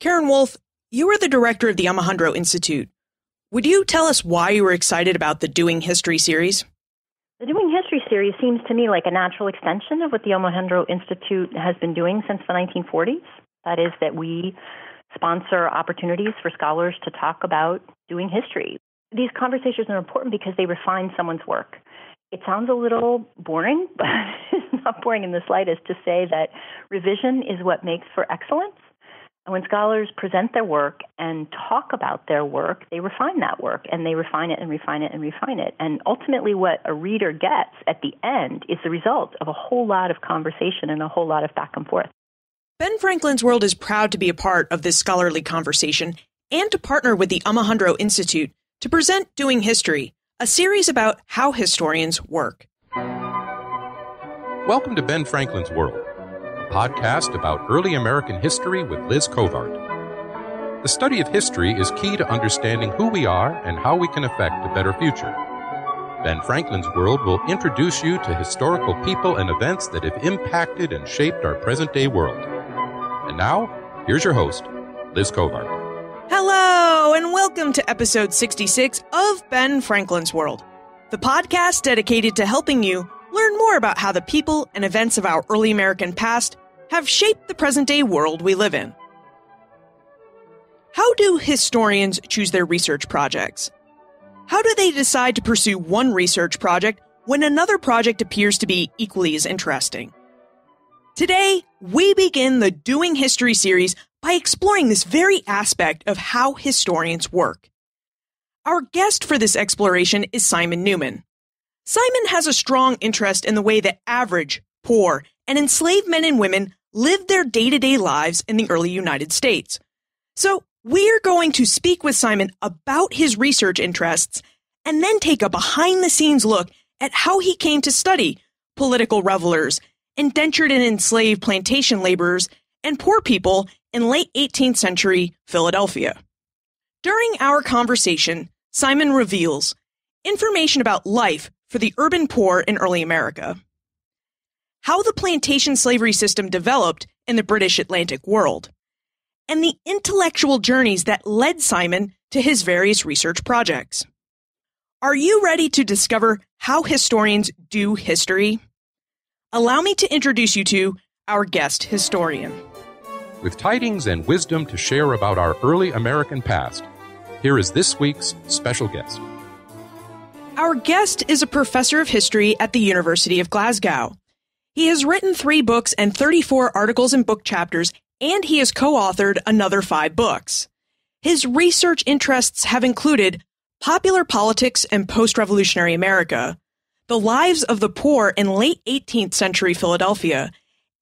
Karen Wolf, you are the director of the Alejandro Institute. Would you tell us why you were excited about the Doing History series? The Doing History series seems to me like a natural extension of what the Alejandro Institute has been doing since the 1940s. That is that we sponsor opportunities for scholars to talk about doing history. These conversations are important because they refine someone's work. It sounds a little boring, but it's not boring in the slightest to say that revision is what makes for excellence. And when scholars present their work and talk about their work, they refine that work, and they refine it and refine it and refine it. And ultimately what a reader gets at the end is the result of a whole lot of conversation and a whole lot of back and forth. Ben Franklin's World is proud to be a part of this scholarly conversation and to partner with the Alejandro Institute to present Doing History, a series about how historians work. Welcome to Ben Franklin's World, a podcast about early American history with Liz Covart. The study of history is key to understanding who we are and how we can affect a better future. Ben Franklin's World will introduce you to historical people and events that have impacted and shaped our present-day world. And now, here's your host, Liz Covart. Hello, and welcome to episode 66 of Ben Franklin's World, the podcast dedicated to helping you learn more about how the people and events of our early American past have shaped the present-day world we live in. How do historians choose their research projects? How do they decide to pursue one research project when another project appears to be equally as interesting? Today, we begin the Doing History series by exploring this very aspect of how historians work. Our guest for this exploration is Simon Newman. Simon has a strong interest in the way that average, poor, and enslaved men and women lived their day-to-day lives in the early United States. So, we're going to speak with Simon about his research interests and then take a behind-the-scenes look at how he came to study political revelers, indentured and enslaved plantation laborers, and poor people in late 18th century Philadelphia. During our conversation, Simon reveals information about life for the urban poor in early America, how the plantation slavery system developed in the British Atlantic world, and the intellectual journeys that led Simon to his various research projects. Are you ready to discover how historians do history? Allow me to introduce you to our guest historian. With tidings and wisdom to share about our early American past, here is this week's special guest. Our guest is a professor of history at the University of Glasgow. He has written 3 books and 34 articles and book chapters, and he has co-authored another 5 books. His research interests have included popular politics and post-revolutionary America, the lives of the poor in late 18th century Philadelphia,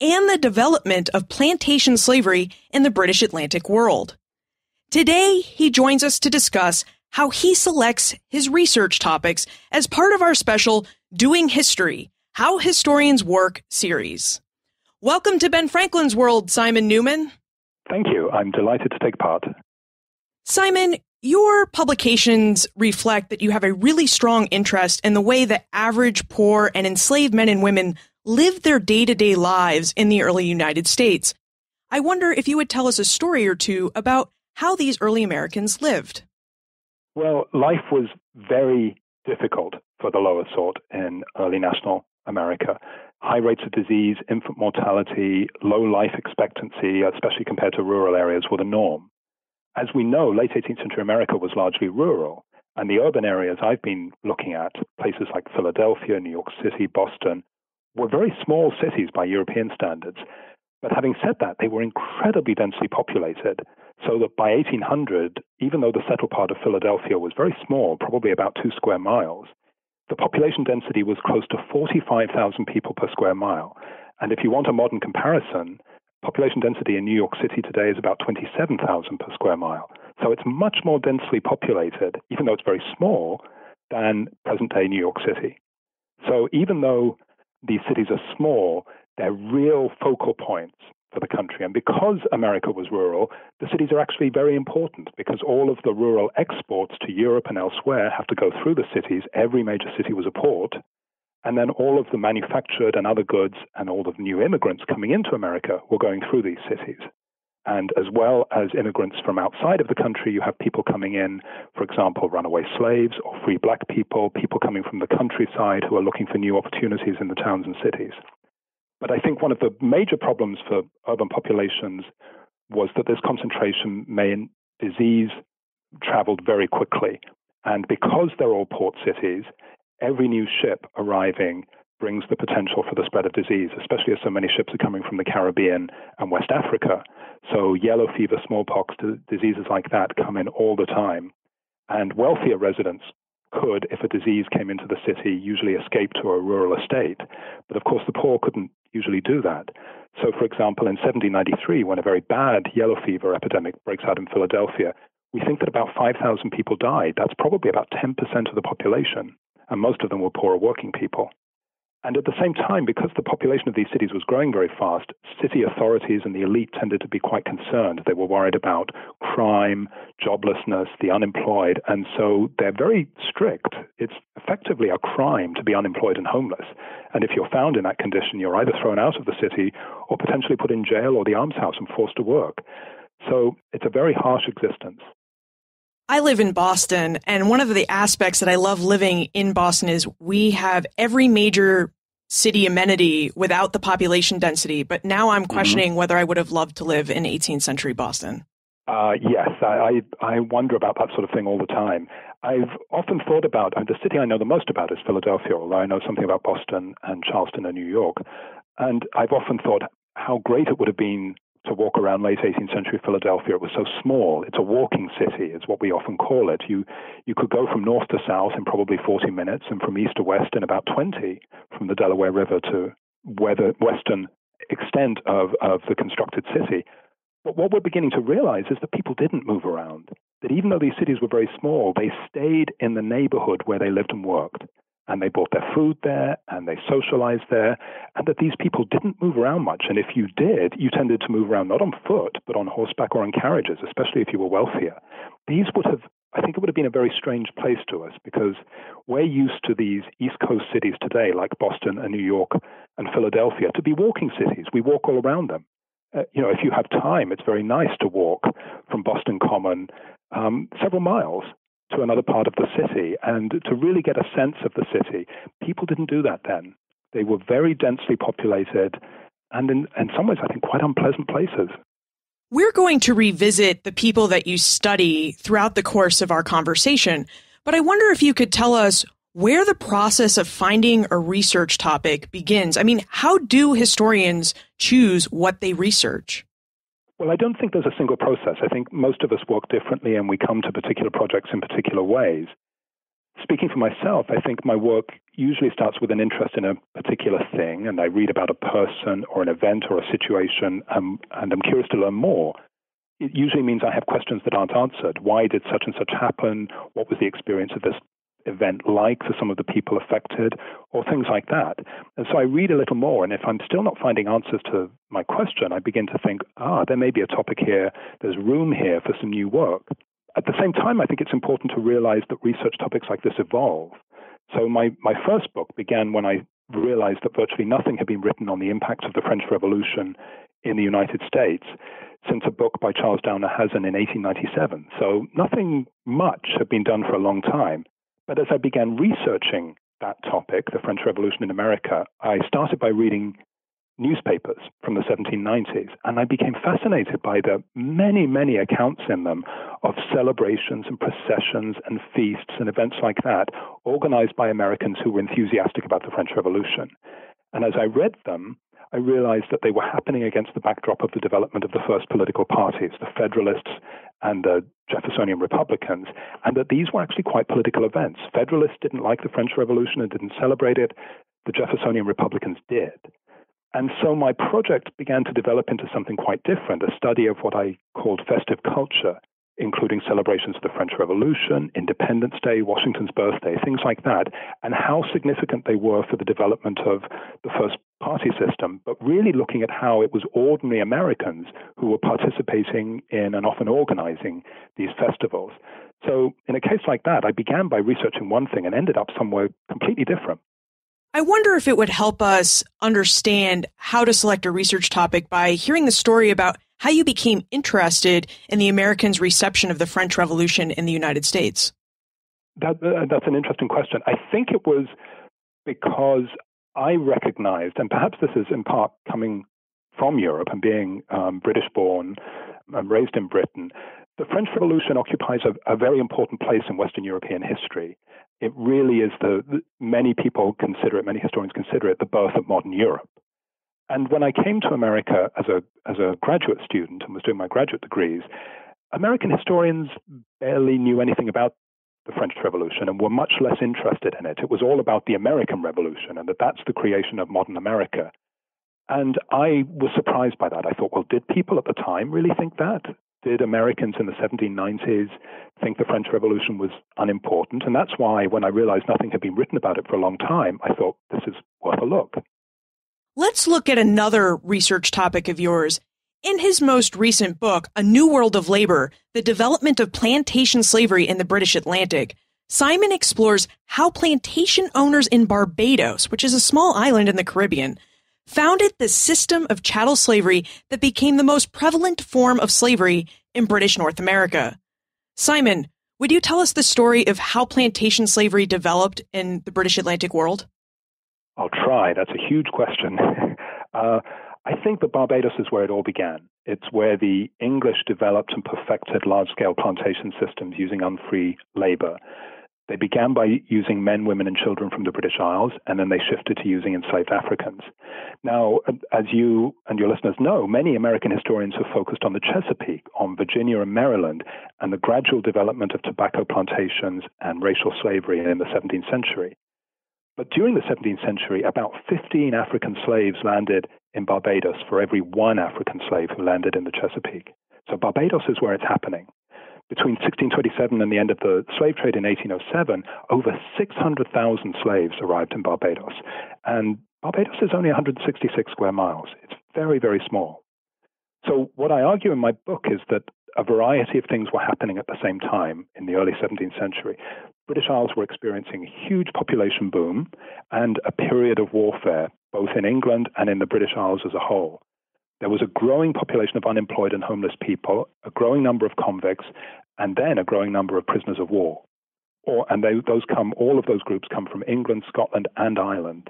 and the development of plantation slavery in the British Atlantic world. Today, he joins us to discuss how he selects his research topics as part of our special Doing History, How Historians Work series. Welcome to Ben Franklin's World, Simon Newman. Thank you. I'm delighted to take part. Simon, your publications reflect that you have a really strong interest in the way that average, poor, and enslaved men and women lived their day-to-day lives in the early United States. I wonder if you would tell us a story or two about how these early Americans lived. Well, life was very difficult for the lower sort in early national America. High rates of disease, infant mortality, low life expectancy, especially compared to rural areas, were the norm. As we know, late 18th century America was largely rural, and the urban areas I've been looking at, places like Philadelphia, New York City, Boston, were very small cities by European standards. But having said that, they were incredibly densely populated, so that by 1800, even though the settled part of Philadelphia was very small, probably about 2 square miles, the population density was close to 45,000 people per square mile. And if you want a modern comparison, population density in New York City today is about 27,000 per square mile. So it's much more densely populated, even though it's very small, than present-day New York City. So even though these cities are small, they're real focal points for the country. And because America was rural, the cities are actually very important because all of the rural exports to Europe and elsewhere have to go through the cities. Every major city was a port. And then all of the manufactured and other goods and all of the new immigrants coming into America were going through these cities. And as well as immigrants from outside of the country, you have people coming in, for example, runaway slaves or free black people, people coming from the countryside who are looking for new opportunities in the towns and cities. But I think one of the major problems for urban populations was that this concentration meant disease traveled very quickly. And because they're all port cities, every new ship arriving brings the potential for the spread of disease, especially as so many ships are coming from the Caribbean and West Africa. So yellow fever, smallpox, diseases like that come in all the time. And wealthier residents could, if a disease came into the city, usually escape to a rural estate. But of course, the poor couldn't usually do that. So, for example, in 1793, when a very bad yellow fever epidemic breaks out in Philadelphia, we think that about 5,000 people died. That's probably about 10% of the population, and most of them were poorer working people. And at the same time, because the population of these cities was growing very fast, city authorities and the elite tended to be quite concerned. They were worried about crime, joblessness, the unemployed, and so they're very strict. It's effectively a crime to be unemployed and homeless. And if you're found in that condition, you're either thrown out of the city or potentially put in jail or the almshouse and forced to work. So it's a very harsh existence. I live in Boston, and one of the aspects that I love living in Boston is we have every major city amenity without the population density. But now I'm questioning whether I would have loved to live in 18th century Boston. Yes, I wonder about that sort of thing all the time. I've often thought about, the city I know the most about is Philadelphia, although I know something about Boston and Charleston and New York. And I've often thought how great it would have been to walk around late 18th century Philadelphia. It was so small. It's a walking city, is what we often call it. You could go from north to south in probably 40 minutes and from east to west in about 20 from the Delaware River to the western extent of the constructed city. But what we're beginning to realize is that people didn't move around, that even though these cities were very small, they stayed in the neighborhood where they lived and worked. And they bought their food there, and they socialized there, and that these people didn't move around much. And if you did, you tended to move around not on foot, but on horseback or in carriages, especially if you were wealthier. I think it would have been a very strange place to us, because we're used to these East Coast cities today, like Boston and New York and Philadelphia, to be walking cities. We walk all around them. If you have time, it's very nice to walk from Boston Common several miles to another part of the city and to really get a sense of the city. People didn't do that then. They were very densely populated and in some ways, I think, quite unpleasant places. We're going to revisit the people that you study throughout the course of our conversation, but I wonder if you could tell us where the process of finding a research topic begins. I mean, how do historians choose what they research? Well, I don't think there's a single process. I think most of us work differently and we come to particular projects in particular ways. Speaking for myself, I think my work usually starts with an interest in a particular thing, and I read about a person or an event or a situation, and I'm curious to learn more. It usually means I have questions that aren't answered. Why did such and such happen? What was the experience of this event like for some of the people affected, or things like that. And so I read a little more, and if I'm still not finding answers to my question, I begin to think, there may be a topic here, there's room here for some new work. At the same time, I think it's important to realize that research topics like this evolve. So my first book began when I realized that virtually nothing had been written on the impacts of the French Revolution in the United States since a book by Charles Downer Hazen in 1897. So nothing much had been done for a long time. But as I began researching that topic, the French Revolution in America, I started by reading newspapers from the 1790s, and I became fascinated by the many, many accounts in them of celebrations and processions and feasts and events like that, organized by Americans who were enthusiastic about the French Revolution. And as I read them, I realized that they were happening against the backdrop of the development of the first political parties, the Federalists and the Jeffersonian Republicans, and that these were actually quite political events. Federalists didn't like the French Revolution and didn't celebrate it. The Jeffersonian Republicans did. And so my project began to develop into something quite different, a study of what I called festive culture, including celebrations of the French Revolution, Independence Day, Washington's birthday, things like that, and how significant they were for the development of the first party system, but really looking at how it was ordinary Americans who were participating in and often organizing these festivals. So in a case like that, I began by researching one thing and ended up somewhere completely different. I wonder if it would help us understand how to select a research topic by hearing the story about how you became interested in the Americans' reception of the French Revolution in the United States. That's an interesting question. I think it was because I recognized, and perhaps this is in part coming from Europe and being British-born and raised in Britain, the French Revolution occupies a very important place in Western European history. It really is many historians consider it the birth of modern Europe. And when I came to America as a graduate student and was doing my graduate degrees, American historians barely knew anything about the French Revolution and were much less interested in it. It was all about the American Revolution and that's the creation of modern America. And I was surprised by that. I thought, well, did people at the time really think that? Did Americans in the 1790s think the French Revolution was unimportant? And that's why when I realized nothing had been written about it for a long time, I thought this is worth a look. Let's look at another research topic of yours. In his most recent book, A New World of Labor, The Development of Plantation Slavery in the British Atlantic, Simon explores how plantation owners in Barbados, which is a small island in the Caribbean, founded the system of chattel slavery that became the most prevalent form of slavery in British North America. Simon, would you tell us the story of how plantation slavery developed in the British Atlantic world? I'll try. That's a huge question. I think that Barbados is where it all began. It's where the English developed and perfected large-scale plantation systems using unfree labor. They began by using men, women, and children from the British Isles, and then they shifted to using enslaved Africans. Now, as you and your listeners know, many American historians have focused on the Chesapeake, on Virginia and Maryland, and the gradual development of tobacco plantations and racial slavery in the 17th century. But during the 17th century, about 15 African slaves landed in Barbados for every one African slave who landed in the Chesapeake. So Barbados is where it's happening. Between 1627 and the end of the slave trade in 1807, over 600,000 slaves arrived in Barbados. And Barbados is only 166 square miles. It's very, very small. So what I argue in my book is that a variety of things were happening at the same time in the early 17th century. British Isles were experiencing a huge population boom and a period of warfare, both in England and in the British Isles as a whole. There was a growing population of unemployed and homeless people, a growing number of convicts, and then a growing number of prisoners of war. All of those groups come from England, Scotland, and Ireland.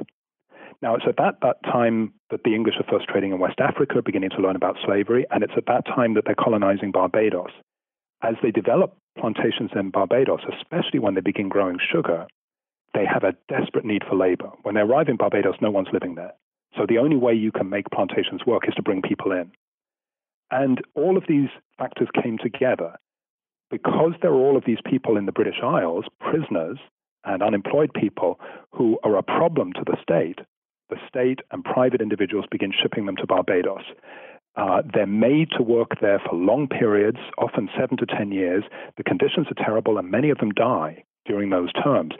Now, it's at that time that the English are first trading in West Africa, beginning to learn about slavery, and it's at that time that they're colonizing Barbados. As they develop plantations in Barbados, especially when they begin growing sugar, they have a desperate need for labor. When they arrive in Barbados, no one's living there. So the only way you can make plantations work is to bring people in. And all of these factors came together. Because there are all of these people in the British Isles, prisoners and unemployed people who are a problem to the state and private individuals begin shipping them to Barbados. They're made to work there for long periods, often 7 to 10 years. The conditions are terrible, and many of them die during those terms.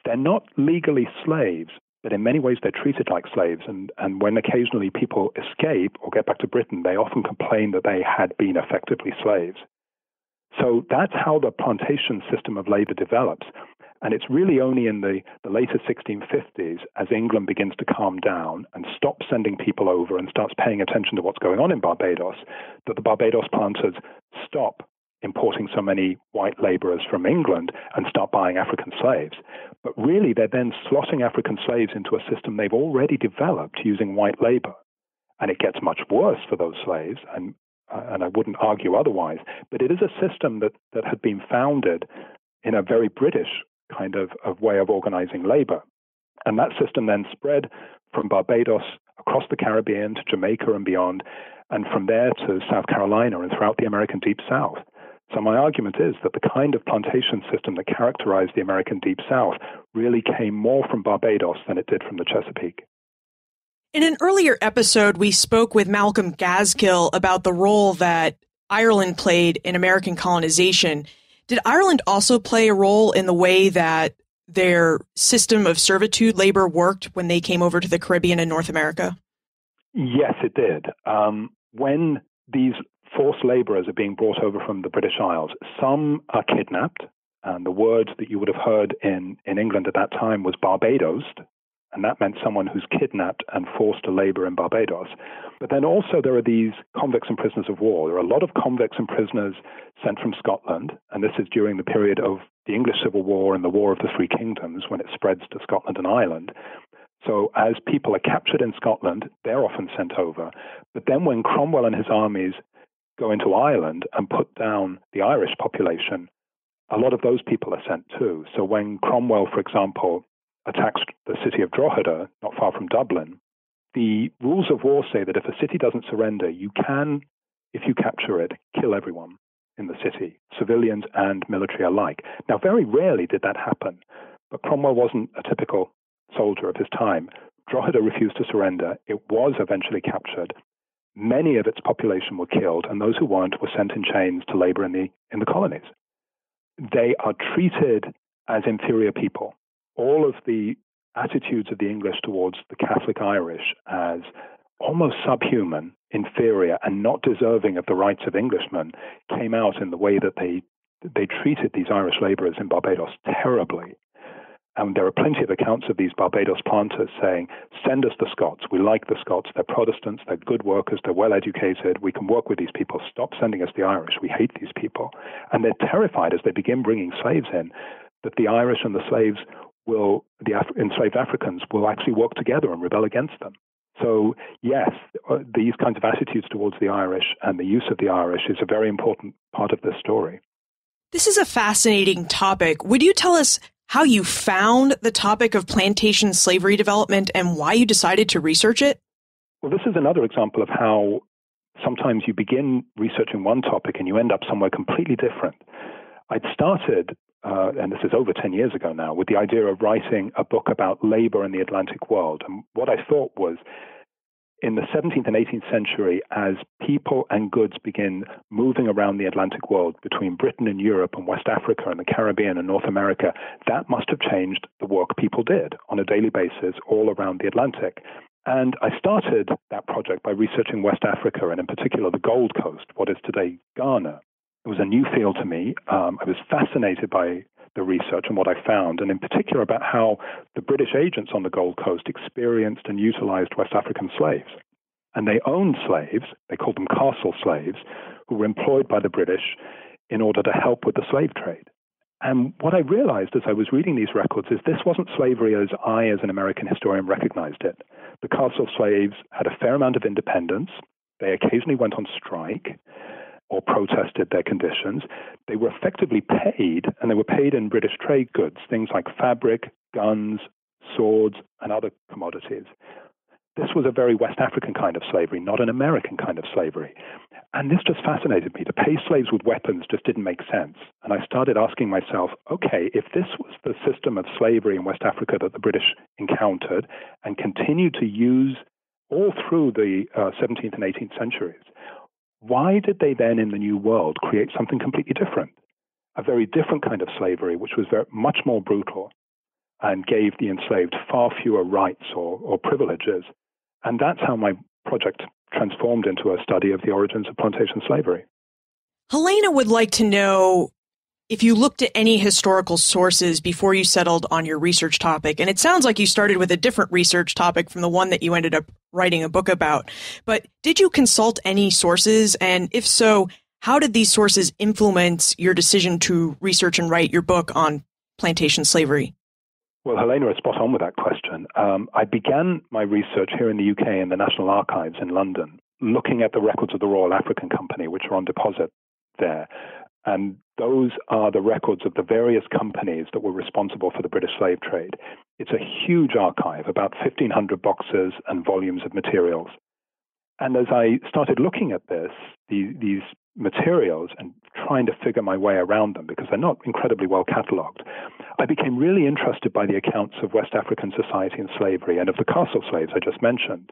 They're not legally slaves, but in many ways they're treated like slaves. And when occasionally people escape or get back to Britain, they often complain that they had been effectively slaves. So that's how the plantation system of labor develops. And it's really only in the later 1650s, as England begins to calm down and stop sending people over and starts paying attention to what's going on in Barbados, that the Barbados planters stop importing so many white laborers from England and start buying African slaves. But really, they're then slotting African slaves into a system they've already developed using white labor. And it gets much worse for those slaves, and I wouldn't argue otherwise. But it is a system that had been founded in a very British kind of way of organizing labor. And that system then spread from Barbados across the Caribbean to Jamaica and beyond, and from there to South Carolina and throughout the American Deep South. So my argument is that the kind of plantation system that characterized the American Deep South really came more from Barbados than it did from the Chesapeake. In an earlier episode, we spoke with Malcolm Gaskill about the role that Ireland played in American colonization. Did Ireland also play a role in the way that their system of servitude labor worked when they came over to the Caribbean and North America? Yes, it did. When these forced laborers are being brought over from the British Isles, some are kidnapped, and the word that you would have heard in England at that time was Barbados, and that meant someone who's kidnapped and forced to labor in Barbados. But then also there are these convicts and prisoners of war. There are a lot of convicts and prisoners sent from Scotland, and this is during the period of the English Civil War and the War of the Three Kingdoms when it spreads to Scotland and Ireland. So as people are captured in Scotland, they're often sent over. But then when Cromwell and his armies go into Ireland and put down the Irish population, a lot of those people are sent too. So when Cromwell, for example, attacks the city of Drogheda, not far from Dublin, the rules of war say that if a city doesn't surrender, you can, if you capture it, kill everyone in the city, civilians and military alike. Now, very rarely did that happen, but Cromwell wasn't a typical soldier of his time. Drogheda refused to surrender. It was eventually captured. Many of its population were killed, and those who weren't were sent in chains to labor in the colonies. They are treated as inferior people. All of the attitudes of the English towards the Catholic Irish as almost subhuman, inferior, and not deserving of the rights of Englishmen came out in the way that they treated these Irish laborers in Barbados terribly. And there are plenty of accounts of these Barbados planters saying, send us the Scots. We like the Scots. They're Protestants. They're good workers. They're well educated. We can work with these people. Stop sending us the Irish. We hate these people. And they're terrified as they begin bringing slaves in that the Irish and the slaves the enslaved Africans will actually work together and rebel against them. So yes, these kinds of attitudes towards the Irish and the use of the Irish is a very important part of this story. This is a fascinating topic. Would you tell us how you found the topic of plantation slavery development and why you decided to research it? Well, this is another example of how sometimes you begin researching one topic and you end up somewhere completely different. I'd started, and this is over 10 years ago now, with the idea of writing a book about labor in the Atlantic world. And what I thought was, in the 17th and 18th century, as people and goods begin moving around the Atlantic world between Britain and Europe and West Africa and the Caribbean and North America, that must have changed the work people did on a daily basis all around the Atlantic. And I started that project by researching West Africa and in particular the Gold Coast, what is today Ghana. It was a new field to me. I was fascinated by the research and what I found, and in particular about how the British agents on the Gold Coast experienced and utilized West African slaves. And they owned slaves, they called them castle slaves, who were employed by the British in order to help with the slave trade. And what I realized as I was reading these records is this wasn't slavery as I, as an American historian, recognized it. The castle slaves had a fair amount of independence. They occasionally went on strike or protested their conditions. They were effectively paid, and they were paid in British trade goods, things like fabric, guns, swords, and other commodities. This was a very West African kind of slavery, not an American kind of slavery. And this just fascinated me. To pay slaves with weapons just didn't make sense. And I started asking myself, okay, if this was the system of slavery in West Africa that the British encountered and continued to use all through the 17th and 18th centuries, why did they then in the New World create something completely different? A very different kind of slavery, which was much more brutal and gave the enslaved far fewer rights or privileges. And that's how my project transformed into a study of the origins of plantation slavery. Helena would like to know if you looked at any historical sources before you settled on your research topic. And it sounds like you started with a different research topic from the one that you ended up writing a book about. But did you consult any sources? And if so, how did these sources influence your decision to research and write your book on plantation slavery? Well, Helena is spot on with that question. I began my research here in the UK in the National Archives in London, looking at the records of the Royal African Company, which are on deposit there. And those are the records of the various companies that were responsible for the British slave trade. It's a huge archive, about 1,500 boxes and volumes of materials. And as I started looking at these materials and trying to figure my way around them, because they're not incredibly well catalogued, I became really interested by the accounts of West African society and slavery and of the castle slaves I just mentioned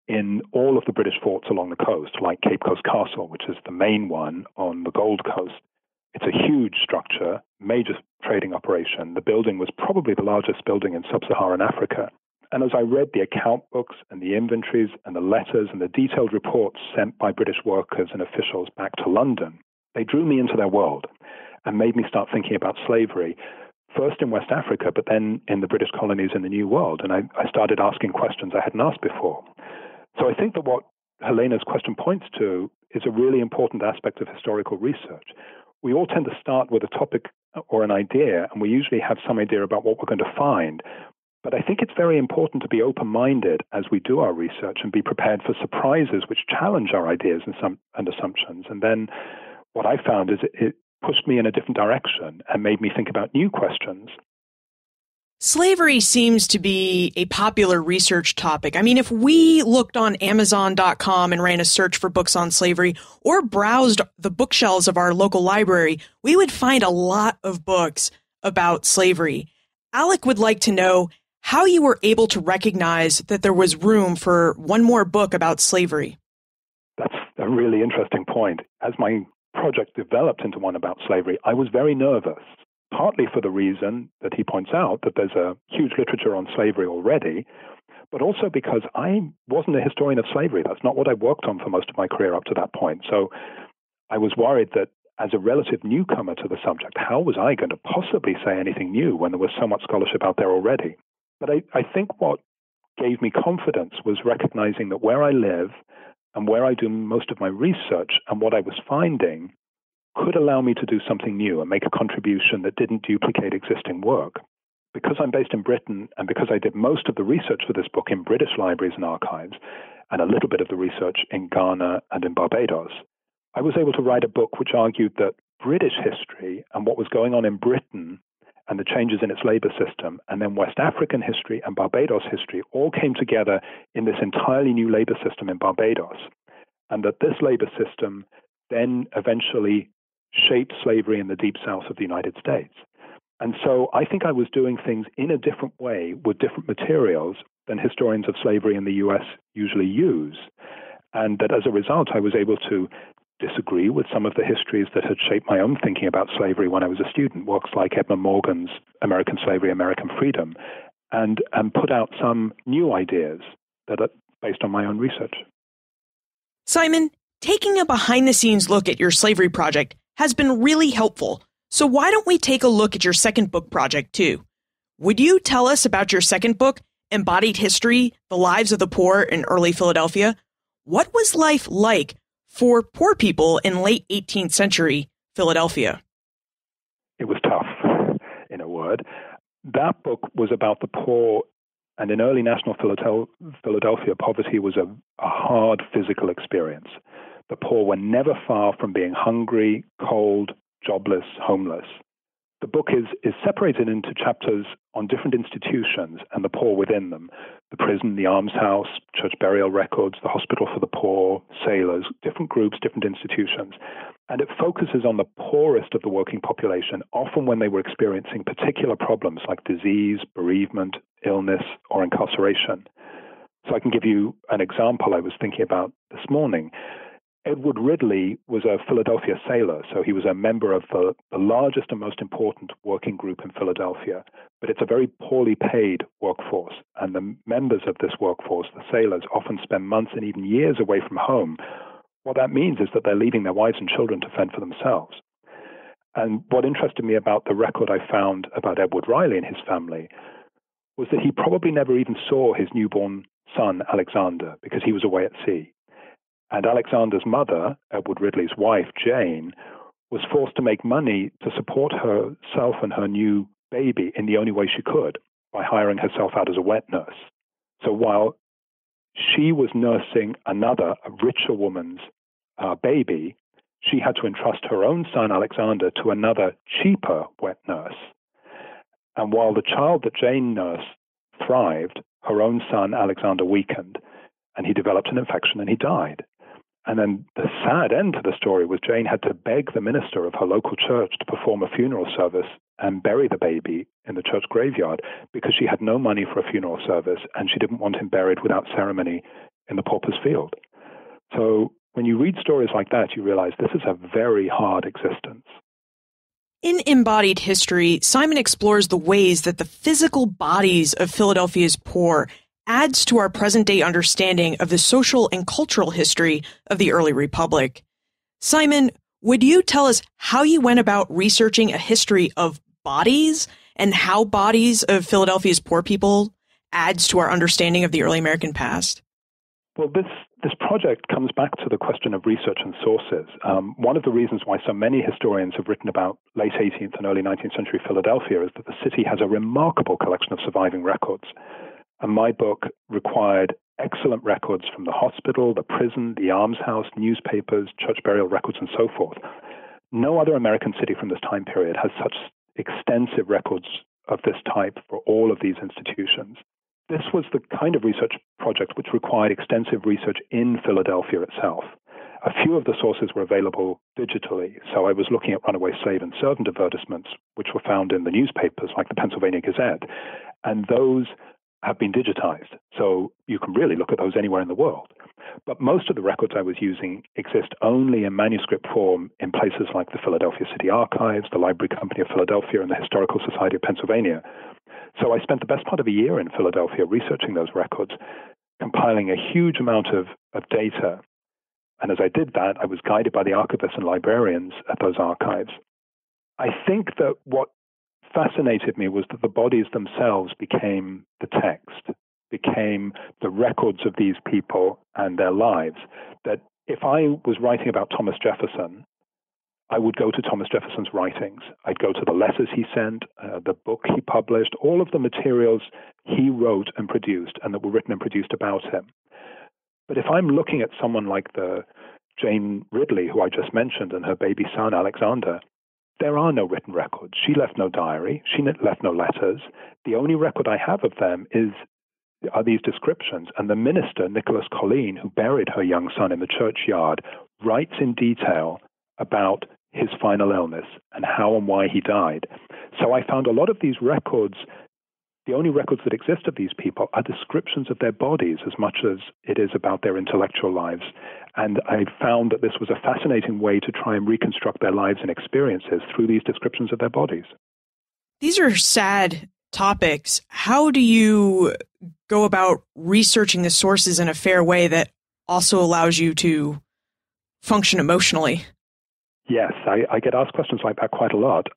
in all of the British forts along the coast, like Cape Coast Castle, which is the main one on the Gold Coast. It's a huge structure, major trading operation. The building was probably the largest building in sub-Saharan Africa. And as I read the account books and the inventories and the letters and the detailed reports sent by British workers and officials back to London, they drew me into their world and made me start thinking about slavery first in West Africa, but then in the British colonies in the New World. And I started asking questions I hadn't asked before. So I think that what Helena's question points to is a really important aspect of historical research. We all tend to start with a topic or an idea, and we usually have some idea about what we're going to find. But I think it's very important to be open-minded as we do our research and be prepared for surprises which challenge our ideas and assumptions. And then what I found is it pushed me in a different direction and made me think about new questions. Slavery seems to be a popular research topic. I mean, if we looked on Amazon.com and ran a search for books on slavery or browsed the bookshelves of our local library, we would find a lot of books about slavery. Alec would like to know how you were able to recognize that there was room for one more book about slavery. That's a really interesting point. As my project developed into one about slavery, I was very nervous, partly for the reason that he points out that there's a huge literature on slavery already, but also because I wasn't a historian of slavery. That's not what I worked on for most of my career up to that point. So I was worried that as a relative newcomer to the subject, how was I going to possibly say anything new when there was so much scholarship out there already? But I think what gave me confidence was recognizing that where I live and where I do most of my research and what I was finding could allow me to do something new and make a contribution that didn't duplicate existing work. Because I'm based in Britain and because I did most of the research for this book in British libraries and archives and a little bit of the research in Ghana and in Barbados, I was able to write a book which argued that British history and what was going on in Britain and the changes in its labor system, and then West African history and Barbados history all came together in this entirely new labor system in Barbados, and that this labor system then eventually shaped slavery in the Deep South of the United States. And so I think I was doing things in a different way with different materials than historians of slavery in the U.S. usually use, and that as a result I was able to disagree with some of the histories that had shaped my own thinking about slavery when I was a student, works like Edmund Morgan's American Slavery, American Freedom, and put out some new ideas that are based on my own research. Simon, taking a behind-the-scenes look at your slavery project has been really helpful. So why don't we take a look at your second book project, too? Would you tell us about your second book, Embodied History, The Lives of the Poor in Early Philadelphia? What was life like for poor people in late 18th century Philadelphia? It was tough, in a word. That book was about the poor, and in early national Philadelphia, poverty was a hard physical experience. The poor were never far from being hungry, cold, jobless, homeless. The book is separated into chapters on different institutions and the poor within them: the prison, the almshouse, church burial records, the hospital for the poor, sailors, different groups, different institutions. And it focuses on the poorest of the working population, often when they were experiencing particular problems like disease, bereavement, illness, or incarceration. So I can give you an example I was thinking about this morning. Edward Ridley was a Philadelphia sailor, so he was a member of the largest and most important working group in Philadelphia. But it's a very poorly paid workforce, and the members of this workforce, the sailors, often spend months and even years away from home. What that means is that they're leaving their wives and children to fend for themselves. And what interested me about the record I found about Edward Riley and his family was that he probably never even saw his newborn son, Alexander, because he was away at sea. And Alexander's mother, Edward Ridley's wife, Jane, was forced to make money to support herself and her new baby in the only way she could, by hiring herself out as a wet nurse. So while she was nursing another, a richer woman's baby, she had to entrust her own son, Alexander, to another, cheaper wet nurse. And while the child that Jane nursed thrived, her own son, Alexander, weakened, and he developed an infection and he died. And then the sad end to the story was Jane had to beg the minister of her local church to perform a funeral service and bury the baby in the church graveyard because she had no money for a funeral service and she didn't want him buried without ceremony in the pauper's field. So when you read stories like that, you realize this is a very hard existence. In Embodied History, Simon explores the ways that the physical bodies of Philadelphia's poor adds to our present-day understanding of the social and cultural history of the early republic. Simon, would you tell us how you went about researching a history of bodies and how bodies of Philadelphia's poor people adds to our understanding of the early American past? Well, this project comes back to the question of research and sources. One of the reasons why so many historians have written about late 18th and early 19th century Philadelphia is that the city has a remarkable collection of surviving records. And my book required excellent records from the hospital, the prison, the almshouse, newspapers, church burial records, and so forth. No other American city from this time period has such extensive records of this type for all of these institutions. This was the kind of research project which required extensive research in Philadelphia itself. A few of the sources were available digitally, so I was looking at runaway slave and servant advertisements, which were found in the newspapers like the Pennsylvania Gazette, and those have been digitized, so you can really look at those anywhere in the world. But most of the records I was using exist only in manuscript form in places like the Philadelphia City Archives, the Library Company of Philadelphia, and the Historical Society of Pennsylvania. So I spent the best part of a year in Philadelphia researching those records, compiling a huge amount of data. And as I did that, I was guided by the archivists and librarians at those archives. I think that what fascinated me was that the bodies themselves became the text, became the records of these people and their lives. That if I was writing about Thomas Jefferson, I would go to Thomas Jefferson's writings. I'd go to the letters he sent, the book he published, all of the materials he wrote and produced and that were written and produced about him. But if I'm looking at someone like the Jane Ridley, who I just mentioned, and her baby son, Alexander, there are no written records. She left no diary. She left no letters. The only record I have of them are these descriptions. And the minister, Nicholas Colleen, who buried her young son in the churchyard, writes in detail about his final illness and how and why he died. So I found a lot of these records, the only records that exist of these people are descriptions of their bodies as much as it is about their intellectual lives. And I found that this was a fascinating way to try and reconstruct their lives and experiences through these descriptions of their bodies. These are sad topics. How do you go about researching the sources in a fair way that also allows you to function emotionally? Yes, I get asked questions like that quite a lot.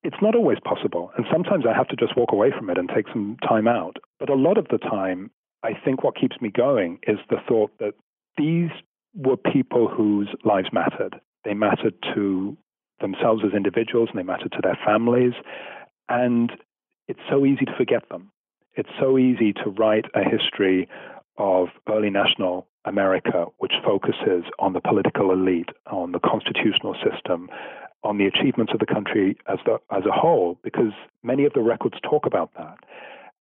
It's not always possible, and sometimes I have to just walk away from it and take some time out. But a lot of the time, I think what keeps me going is the thought that these were people whose lives mattered. They mattered to themselves as individuals, and they mattered to their families. And it's so easy to forget them. It's so easy to write a history of early national America, which focuses on the political elite, on the constitutional system, on the achievements of the country as a whole, because many of the records talk about that.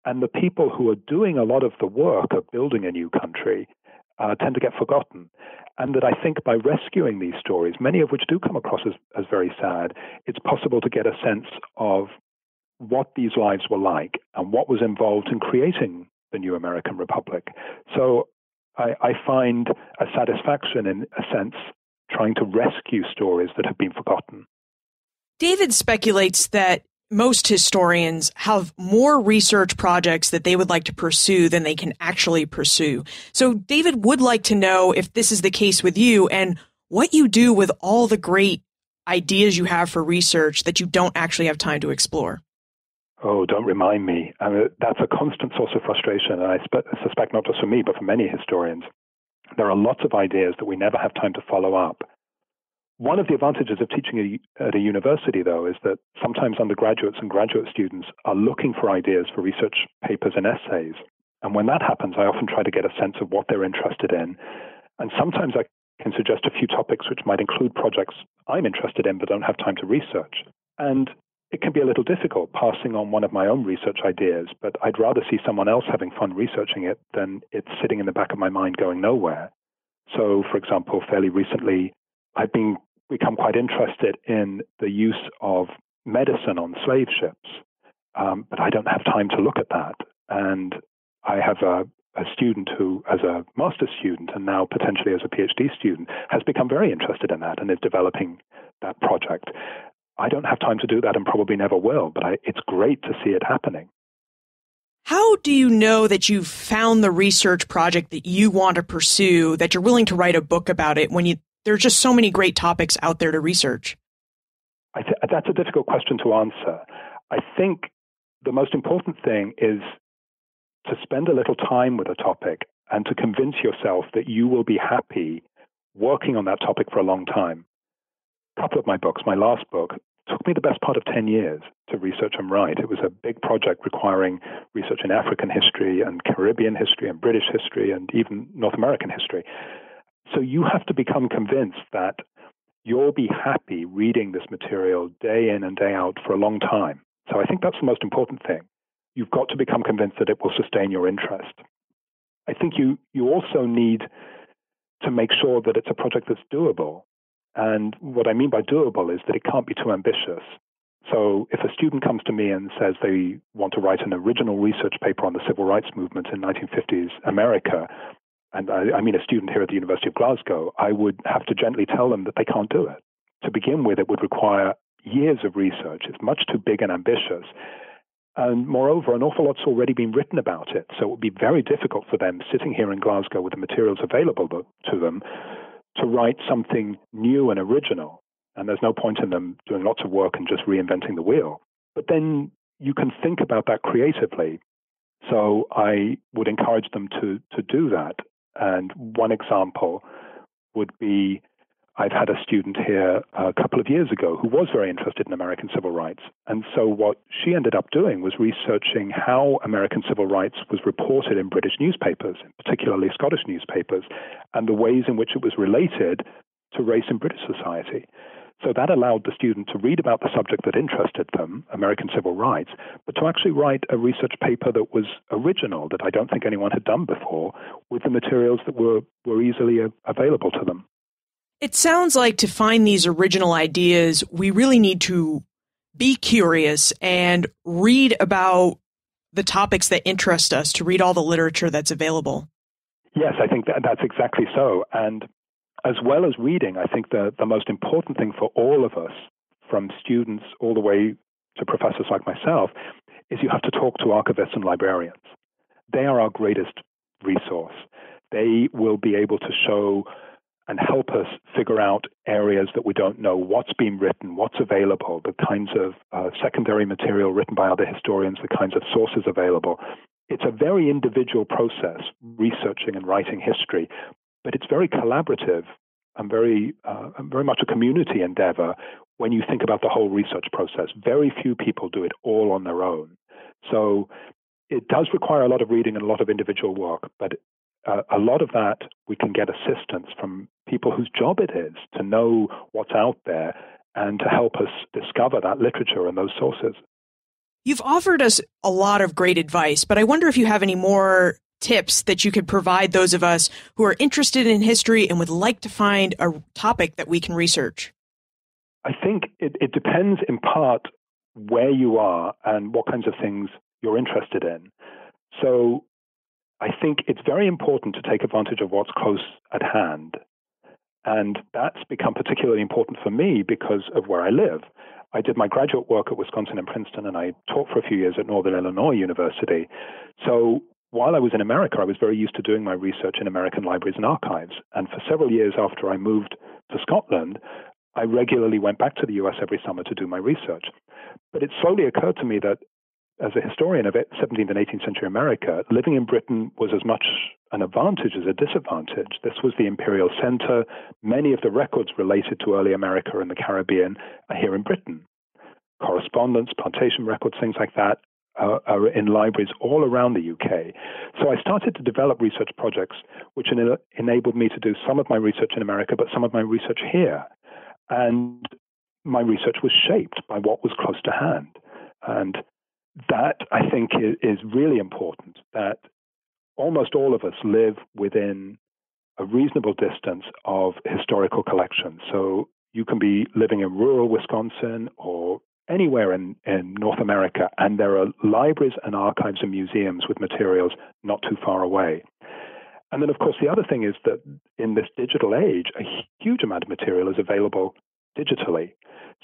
And the people who are doing a lot of the work of building a new country tend to get forgotten. And that I think by rescuing these stories, many of which do come across as very sad, it's possible to get a sense of what these lives were like and what was involved in creating the new American Republic. So I find a satisfaction, in a sense, trying to rescue stories that have been forgotten. David speculates that most historians have more research projects that they would like to pursue than they can actually pursue. So David would like to know if this is the case with you and what you do with all the great ideas you have for research that you don't actually have time to explore. Oh, don't remind me. That's a constant source of frustration, and I suspect not just for me, but for many historians. There are lots of ideas that we never have time to follow up. One of the advantages of teaching at a university, though, is that sometimes undergraduates and graduate students are looking for ideas for research papers and essays. And when that happens, I often try to get a sense of what they're interested in. And sometimes I can suggest a few topics which might include projects I'm interested in but don't have time to research. And it can be a little difficult passing on one of my own research ideas, but I'd rather see someone else having fun researching it than it sitting in the back of my mind going nowhere. So, for example, fairly recently, I've become quite interested in the use of medicine on slave ships, but I don't have time to look at that. And I have a student who, as a master's student and now potentially as a PhD student, has become very interested in that and is developing that project. I don't have time to do that and probably never will, but it's great to see it happening. How do you know that you've found the research project that you want to pursue, that you're willing to write a book about it when there are just so many great topics out there to research? That's a difficult question to answer. I think the most important thing is to spend a little time with a topic and to convince yourself that you will be happy working on that topic for a long time. A couple of my books, my last book, took me the best part of 10 years to research and write. It was a big project requiring research in African history and Caribbean history and British history and even North American history. So you have to become convinced that you'll be happy reading this material day in and day out for a long time. So I think that's the most important thing. You've got to become convinced that it will sustain your interest. I think you also need to make sure that it's a project that's doable. And what I mean by doable is that it can't be too ambitious. So if a student comes to me and says they want to write an original research paper on the civil rights movement in 1950s America, and I mean a student here at the University of Glasgow, I would have to gently tell them that they can't do it. To begin with, it would require years of research. It's much too big and ambitious. And moreover, an awful lot's already been written about it. So it would be very difficult for them sitting here in Glasgow with the materials available to them to write something new and original. And there's no point in them doing lots of work and just reinventing the wheel. But then you can think about that creatively. So I would encourage them to do that. And one example would be, I've had a student here a couple of years ago who was very interested in American civil rights. And so what she ended up doing was researching how American civil rights was reported in British newspapers, particularly Scottish newspapers, and the ways in which it was related to race in British society. So that allowed the student to read about the subject that interested them, American civil rights, but to actually write a research paper that was original, that I don't think anyone had done before, with the materials that were easily available to them. It sounds like to find these original ideas, we really need to be curious and read about the topics that interest us, to read all the literature that's available. Yes, I think that's exactly so. And as well as reading, I think the most important thing for all of us, from students all the way to professors like myself, is you have to talk to archivists and librarians. They are our greatest resource. They will be able to show and help us figure out areas that we don't know, what's been written, what's available, the kinds of secondary material written by other historians, the kinds of sources available. It's a very individual process, researching and writing history, but it's very collaborative and very much a community endeavor when you think about the whole research process. Very few people do it all on their own. So it does require a lot of reading and a lot of individual work, but a lot of that we can get assistance from people whose job it is to know what's out there and to help us discover that literature and those sources. You've offered us a lot of great advice, but I wonder if you have any more tips that you could provide those of us who are interested in history and would like to find a topic that we can research. I think it depends in part where you are and what kinds of things you're interested in. So I think it's very important to take advantage of what's close at hand. And that's become particularly important for me because of where I live. I did my graduate work at Wisconsin and Princeton, and I taught for a few years at Northern Illinois University. So while I was in America, I was very used to doing my research in American libraries and archives. And for several years after I moved to Scotland, I regularly went back to the US every summer to do my research. But it slowly occurred to me that as a historian of 17th and 18th century America, living in Britain was as much an advantage as a disadvantage. This was the imperial center. Many of the records related to early America and the Caribbean are here in Britain. Correspondence, plantation records, things like that are in libraries all around the UK. So I started to develop research projects which enabled me to do some of my research in America, but some of my research here. And my research was shaped by what was close to hand. And that, I think, is really important, that almost all of us live within a reasonable distance of historical collections. So you can be living in rural Wisconsin or anywhere in North America, and there are libraries and archives and museums with materials not too far away. And then, of course, the other thing is that in this digital age, a huge amount of material is available digitally.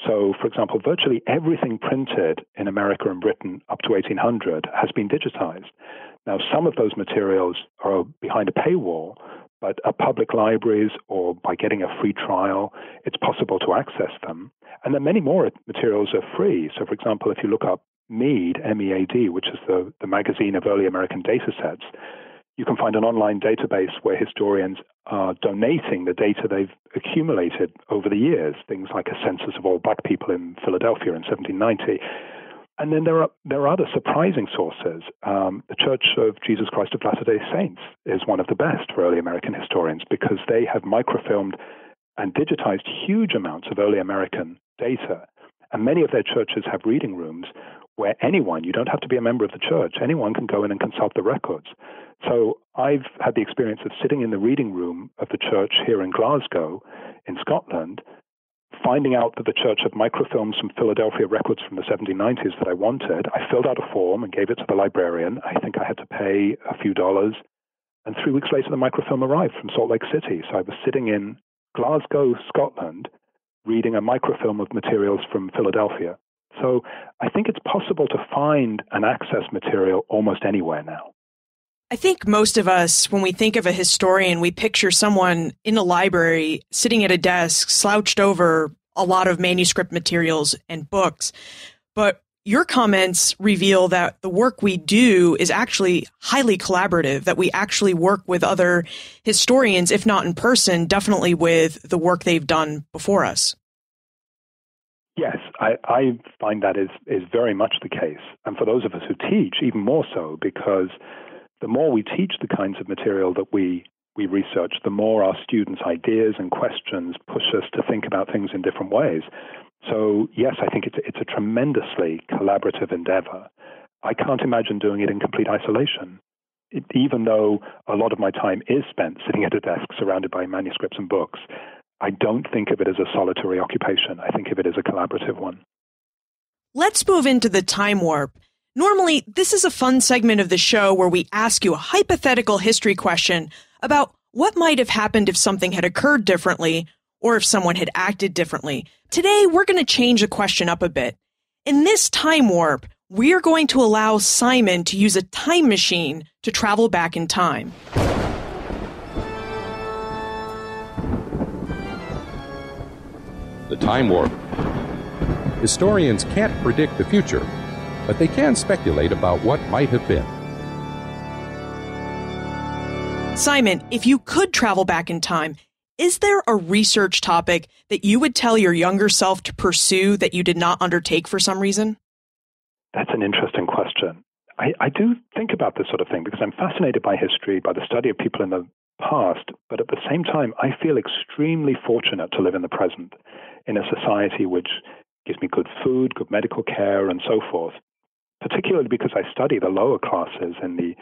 So, for example, virtually everything printed in America and Britain up to 1800 has been digitized. Now, some of those materials are behind a paywall, but at public libraries or by getting a free trial, it's possible to access them. And then many more materials are free. So, for example, if you look up MEAD, M-E-A-D, which is the magazine of early American data sets, you can find an online database where historians are donating the data they've accumulated over the years, things like a census of all black people in Philadelphia in 1790. And then there are other surprising sources. The Church of Jesus Christ of Latter-day Saints is one of the best for early American historians because they have microfilmed and digitized huge amounts of early American data. And many of their churches have reading rooms where anyone, you don't have to be a member of the church, anyone can go in and consult the records. So I've had the experience of sitting in the reading room of the church here in Glasgow, in Scotland, finding out that the church had microfilmed some Philadelphia records from the 1790s that I wanted. I filled out a form and gave it to the librarian. I think I had to pay a few dollars. And 3 weeks later, the microfilm arrived from Salt Lake City. So I was sitting in Glasgow, Scotland, reading a microfilm of materials from Philadelphia. So I think it's possible to find and access material almost anywhere now. I think most of us, when we think of a historian, we picture someone in a library sitting at a desk, slouched over a lot of manuscript materials and books. But your comments reveal that the work we do is actually highly collaborative, that we actually work with other historians, if not in person, definitely with the work they've done before us. Yes, I find that is very much the case. And for those of us who teach, even more so, because the more we teach the kinds of material that we research, the more our students' ideas and questions push us to think about things in different ways. So, yes, I think it's a tremendously collaborative endeavor. I can't imagine doing it in complete isolation, even though a lot of my time is spent sitting at a desk surrounded by manuscripts and books. I don't think of it as a solitary occupation. I think of it as a collaborative one. Let's move into the time warp. Normally, this is a fun segment of the show where we ask you a hypothetical history question about what might have happened if something had occurred differently or if someone had acted differently. Today, we're going to change the question up a bit. In this time warp, we're going to allow Simon to use a time machine to travel back in time. The time warp. Historians can't predict the future, but they can speculate about what might have been. Simon, if you could travel back in time, is there a research topic that you would tell your younger self to pursue that you did not undertake for some reason? That's an interesting question. I do think about this sort of thing because I'm fascinated by history, by the study of people in the past, but at the same time, I feel extremely fortunate to live in the present, in a society which gives me good food, good medical care, and so forth, particularly because I study the lower classes in the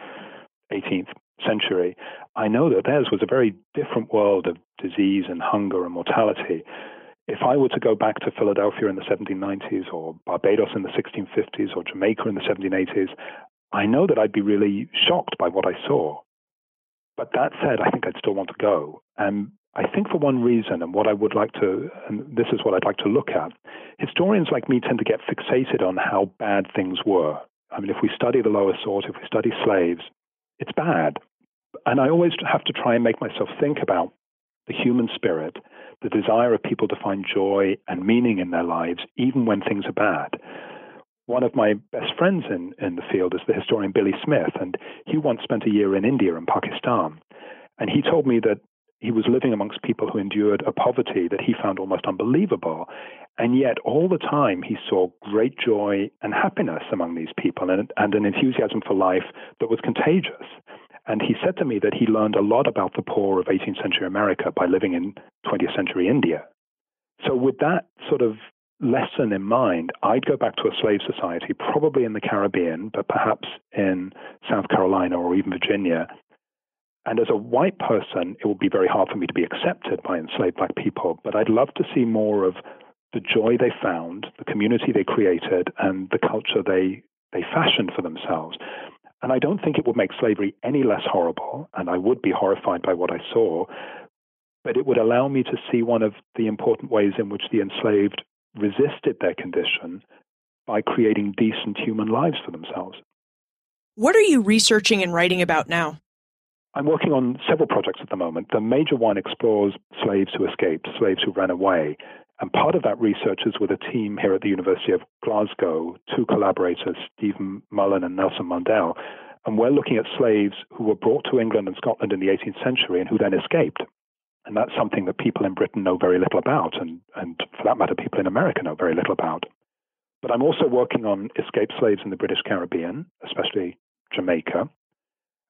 18th century. I know that theirs was a very different world of disease and hunger and mortality. If I were to go back to Philadelphia in the 1790s or Barbados in the 1650s or Jamaica in the 1780s, I know that I'd be really shocked by what I saw. But that said, I think I'd still want to go. And I think for one reason, and this is what I'd like to look at, historians like me tend to get fixated on how bad things were. I mean, if we study the lower sort, if we study slaves, it's bad. And I always have to try and make myself think about the human spirit, the desire of people to find joy and meaning in their lives, even when things are bad. One of my best friends in the field is the historian Billy Smith, and he once spent a year in India and Pakistan. And he told me that he was living amongst people who endured a poverty that he found almost unbelievable. And yet all the time he saw great joy and happiness among these people and an enthusiasm for life that was contagious. And he said to me that he learned a lot about the poor of 18th century America by living in 20th century India. So with that sort of lesson in mind, I'd go back to a slave society, probably in the Caribbean, but perhaps in South Carolina or even Virginia. And as a white person, it would be very hard for me to be accepted by enslaved black people, but I'd love to see more of the joy they found, the community they created, and the culture they fashioned for themselves. And I don't think it would make slavery any less horrible, and I would be horrified by what I saw, but it would allow me to see one of the important ways in which the enslaved resisted their condition by creating decent human lives for themselves. What are you researching and writing about now? I'm working on several projects at the moment. The major one explores slaves who escaped, slaves who ran away. And part of that research is with a team here at the University of Glasgow, two collaborators, Stephen Mullen and Nelson Mundell. And we're looking at slaves who were brought to England and Scotland in the 18th century and who then escaped. And that's something that people in Britain know very little about, and for that matter, people in America know very little about. But I'm also working on escaped slaves in the British Caribbean, especially Jamaica.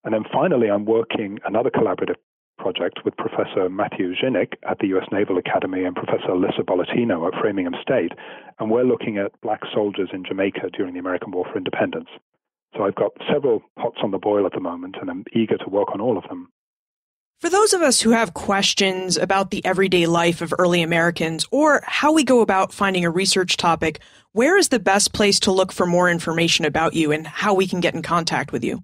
And then finally, I'm working another collaborative project with Professor Matthew Zinnick at the U.S. Naval Academy and Professor Alyssa Bolletino at Framingham State. And we're looking at black soldiers in Jamaica during the American War for Independence. So I've got several pots on the boil at the moment, and I'm eager to work on all of them. For those of us who have questions about the everyday life of early Americans or how we go about finding a research topic, where is the best place to look for more information about you and how we can get in contact with you?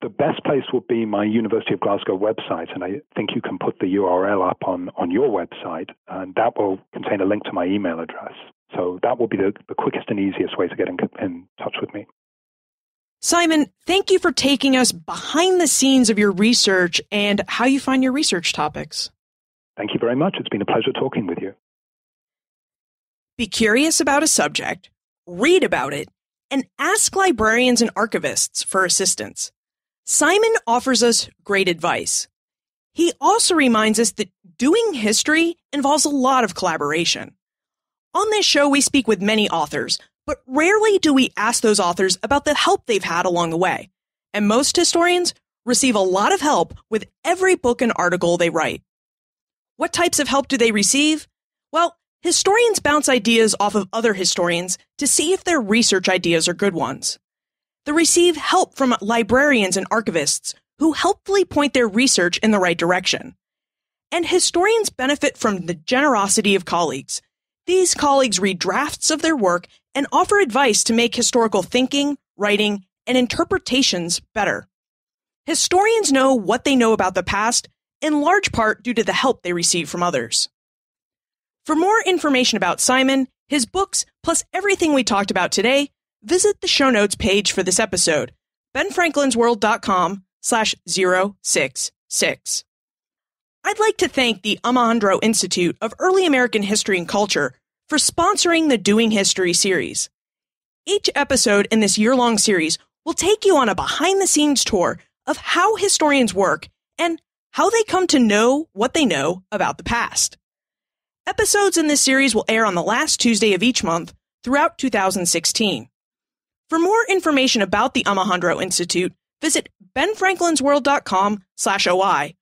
The best place will be my University of Glasgow website, and I think you can put the URL up on your website, and that will contain a link to my email address. So that will be the quickest and easiest way to get in touch with me. Simon, thank you for taking us behind the scenes of your research and how you find your research topics. Thank you very much. It's been a pleasure talking with you. Be curious about a subject, read about it, and ask librarians and archivists for assistance. Simon offers us great advice. He also reminds us that doing history involves a lot of collaboration. On this show, we speak with many authors, but rarely do we ask those authors about the help they've had along the way. And most historians receive a lot of help with every book and article they write. What types of help do they receive? Well, historians bounce ideas off of other historians to see if their research ideas are good ones. They receive help from librarians and archivists who helpfully point their research in the right direction. And historians benefit from the generosity of colleagues. These colleagues read drafts of their work and offer advice to make historical thinking, writing, and interpretations better. Historians know what they know about the past, in large part due to the help they receive from others. For more information about Simon, his books, plus everything we talked about today, visit the show notes page for this episode, benfranklinsworld.com/066. I'd like to thank the Alejandro Institute of Early American History and Culture for sponsoring the Doing History series. Each episode in this year-long series will take you on a behind-the-scenes tour of how historians work and how they come to know what they know about the past. Episodes in this series will air on the last Tuesday of each month throughout 2016. For more information about the Alejandro Institute, visit benfranklinsworld.com/OI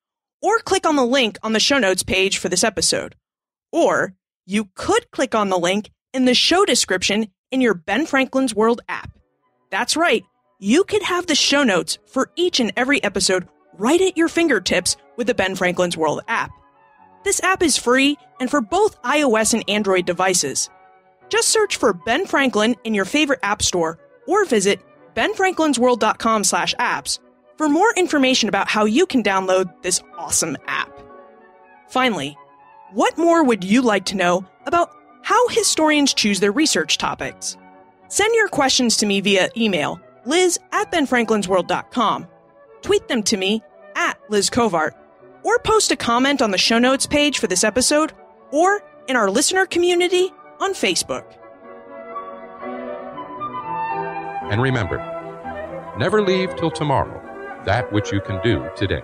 or click on the link on the show notes page for this episode. Or you could click on the link in the show description in your Ben Franklin's World app. That's right, you could have the show notes for each and every episode right at your fingertips with the Ben Franklin's World app. This app is free and for both iOS and Android devices. Just search for Ben Franklin in your favorite app store or visit benfranklinsworld.com/apps for more information about how you can download this awesome app. Finally, what more would you like to know about how historians choose their research topics? Send your questions to me via email, liz@benfranklinsworld.com, tweet them to me @LizCovart, or post a comment on the show notes page for this episode or in our listener community on Facebook. And remember, never leave till tomorrow that which you can do today.